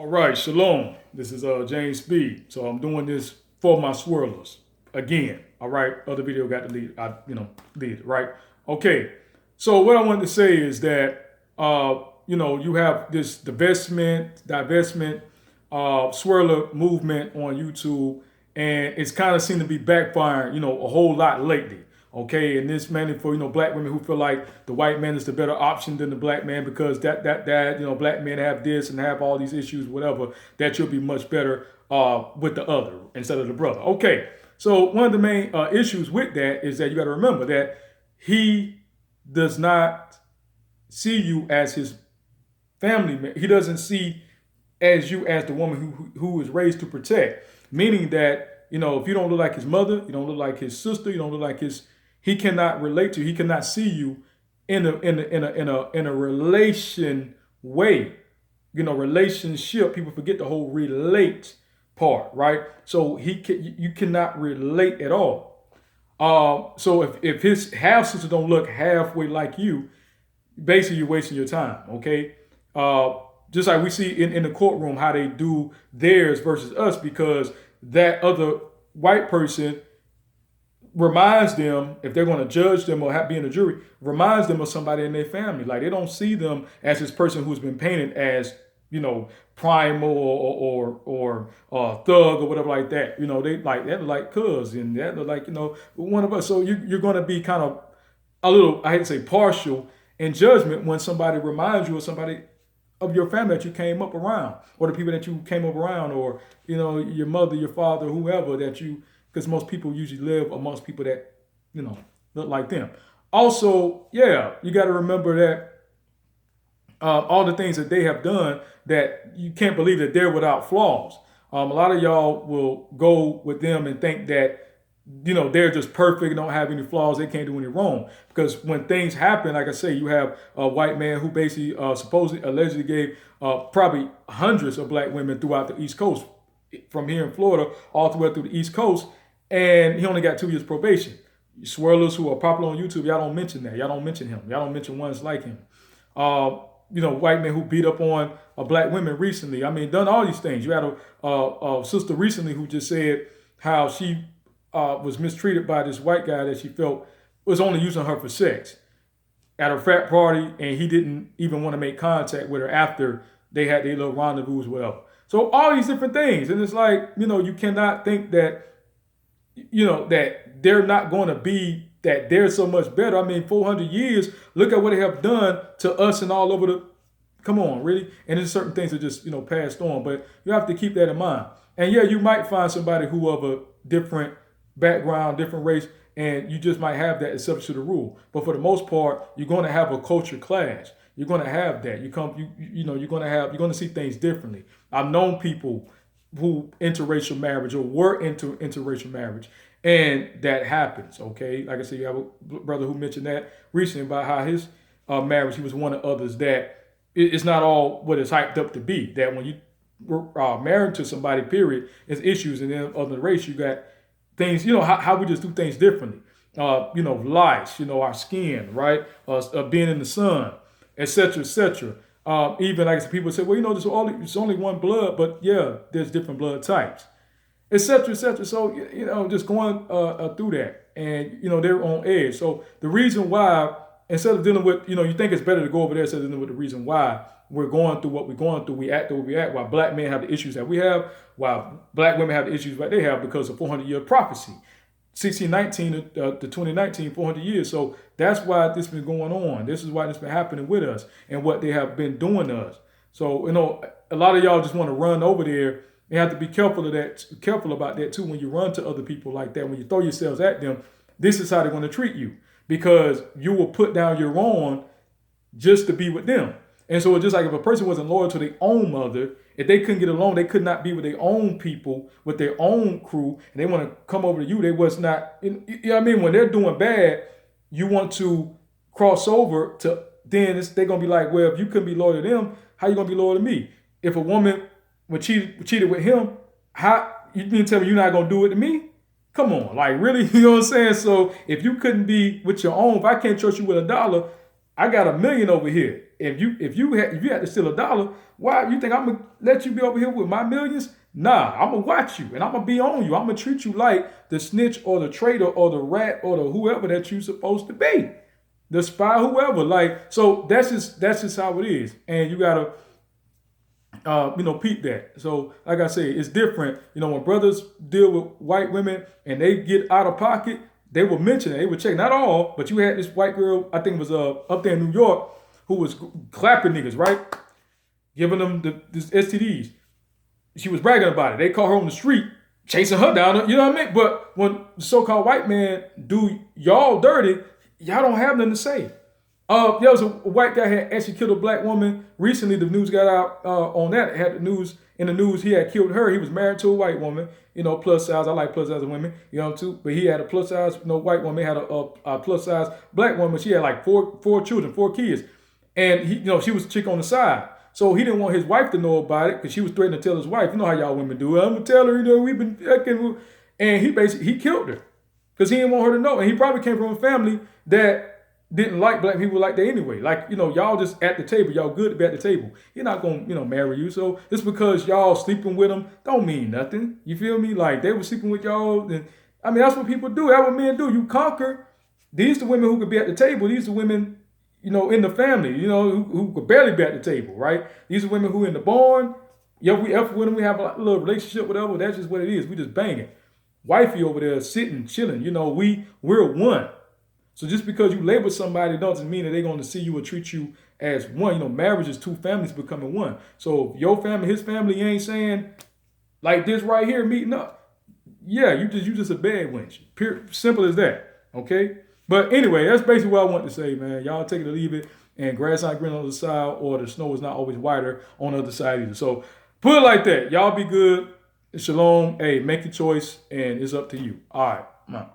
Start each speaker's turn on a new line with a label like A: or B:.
A: All right, shalom. This is James B. So I'm doing this for my swirlers again. All right, other video got deleted. Deleted. Right. Okay. So what I wanted to say is that you have this divestment swirler movement on YouTube, and it's kind of seemed to be backfiring, a whole lot lately. Okay, and this mainly for black women who feel like the white man is the better option than the black man because that black men have this and have all these issues, whatever. That you'll be much better with the other instead of the brother. Okay, so one of the main issues with that is that you got to remember that he does not see you as his family man. He doesn't see as you as the woman who is raised to protect. Meaning that if you don't look like his mother, you don't look like his sister, you don't look like his, he cannot relate to you. He cannot see you in a relation way. Relationship. People forget the whole relate part, right? So you cannot relate at all. So if his half sister don't look halfway like you, basically you're wasting your time. Okay. Just like we see in the courtroom how they do theirs versus us, because that other white person reminds them, if they're going to judge them or be in a jury, reminds them of somebody in their family. Like they don't see them as this person who's been painted as, primal or thug or whatever like that. They like that like cuz and that like, one of us. So you're going to be kind of a little, I hate to say partial in judgment when somebody reminds you of somebody of your family that you came up around, or the people that you came up around, or your mother, your father, whoever that you, because most people usually live amongst people that look like them. Also, yeah, you got to remember that all the things that they have done, that you can't believe that they're without flaws. A lot of y'all will go with them and think that they're just perfect, don't have any flaws, they can't do any wrong. Because when things happen, like I say, you have a white man who basically supposedly, allegedly gave probably hundreds of black women throughout the East Coast, from here in Florida all the way through the East Coast, and he only got 2 years probation. You swirlers who are popular on YouTube, y'all don't mention that. Y'all don't mention him. Y'all don't mention ones like him. White men who beat up on black women recently. I mean, done all these things. You had a sister recently who just said how she was mistreated by this white guy that she felt was only using her for sex at a frat party, and he didn't even want to make contact with her after they had their little rendezvous or whatever. So all these different things, and it's like, you cannot think that, that they're not going to be, that they're so much better. I mean, 400 years, look at what they have done to us and all over the, come on, really? And there's certain things that just, passed on, but you have to keep that in mind. And yeah, you might find somebody who of a different background, different race, and you just might have that exception to the rule. But for the most part, you're going to have a culture clash. You're going to have that. You're going to see things differently. I've known people who interracial marriage or were into interracial marriage, and that happens. Okay, like I said, you have a brother who mentioned that recently about how his marriage, he was one of others that it's not all what it's hyped up to be. That when you married to somebody, period, there's issues, and then of the race, you got things, how we just do things differently. Lice, our skin, right? Being in the sun, etc., etc. Even like people say, well, there's only one blood, but yeah, there's different blood types, etc., etc. So, just going through that, and they're on edge. So the reason why, instead of dealing with, you think it's better to go over there instead of dealing with the reason why we're going through what we're going through, we act the way we act, while black men have the issues that we have, while black women have the issues that they have because of 400-year prophecy. 1619 to 2019, 400 years. So that's why this been going on. This is why this been happening with us and what they have been doing to us. So, a lot of y'all just want to run over there. You have to be careful about that too when you run to other people like that. When you throw yourselves at them, this is how they're going to treat you, because you will put down your own just to be with them. And so it's just like if a person wasn't loyal to their own mother, if they couldn't get along, they could not be with their own people, with their own crew, and they want to come over to you, they was not, you know what I mean? When they're doing bad, you want to cross over to, then they're going to be like, well, if you couldn't be loyal to them, how you going to be loyal to me? If a woman was cheated with him, how, you mean to tell me you're not going to do it to me? Come on, like really, you know what I'm saying? So if you couldn't be with your own, if I can't trust you with $1, I got $1 million over here. if you had to steal $1, why you think I'm gonna let you be over here with my millions? Nah, I'm gonna watch you and I'm gonna be on you. I'm gonna treat you like the snitch or the traitor or the rat or the whoever that you're supposed to be, the spy, whoever. Like, so that's just how it is, and you gotta peep that. So, like I say, it's different. When brothers deal with white women and they get out of pocket, they will mention it. They would check. Not all, but you had this white girl, I think it was up there in New York, who was clapping niggas, right? Giving them this STDs. She was bragging about it. They caught her on the street, chasing her down. You know what I mean? But when the so-called white man do y'all dirty, y'all don't have nothing to say. There was a white guy had actually killed a black woman. Recently, the news got out on that. It had in the news, he had killed her. He was married to a white woman, plus size. I like plus size women, too. But he had a plus size, white woman. He had a plus size black woman. She had like four children, 4 kids. And he, she was a chick on the side. So he didn't want his wife to know about it because she was threatening to tell his wife. You know how y'all women do. I'm going to tell her, we've been fucking. And he killed her because he didn't want her to know. And he probably came from a family that didn't like black people like that anyway. Like, y'all just at the table. Y'all good to be at the table. He's not going to, marry you. So just because y'all sleeping with him don't mean nothing. You feel me? Like, they were sleeping with y'all. And, that's what people do. That's what men do. You conquer. These the women who could be at the table. These the women, in the family, who could barely be at the table, right? These are women who in the barn. Yeah, we F with them. We have a little relationship, whatever. That's just what it is. We just banging. Wifey over there sitting, chilling. We're one. So just because you label somebody doesn't mean that they're going to see you or treat you as one. Marriage is 2 families becoming one. So if your family, his family, ain't saying like this right here, meeting up. Yeah, you just a bad wench. Pure, simple as that. Okay. But anyway, that's basically what I want to say, man. Y'all take it or leave it. And grass not green on the other side, or the snow is not always whiter on the other side either. So put it like that. Y'all be good. Shalom. Hey, make your choice, and it's up to you. All right.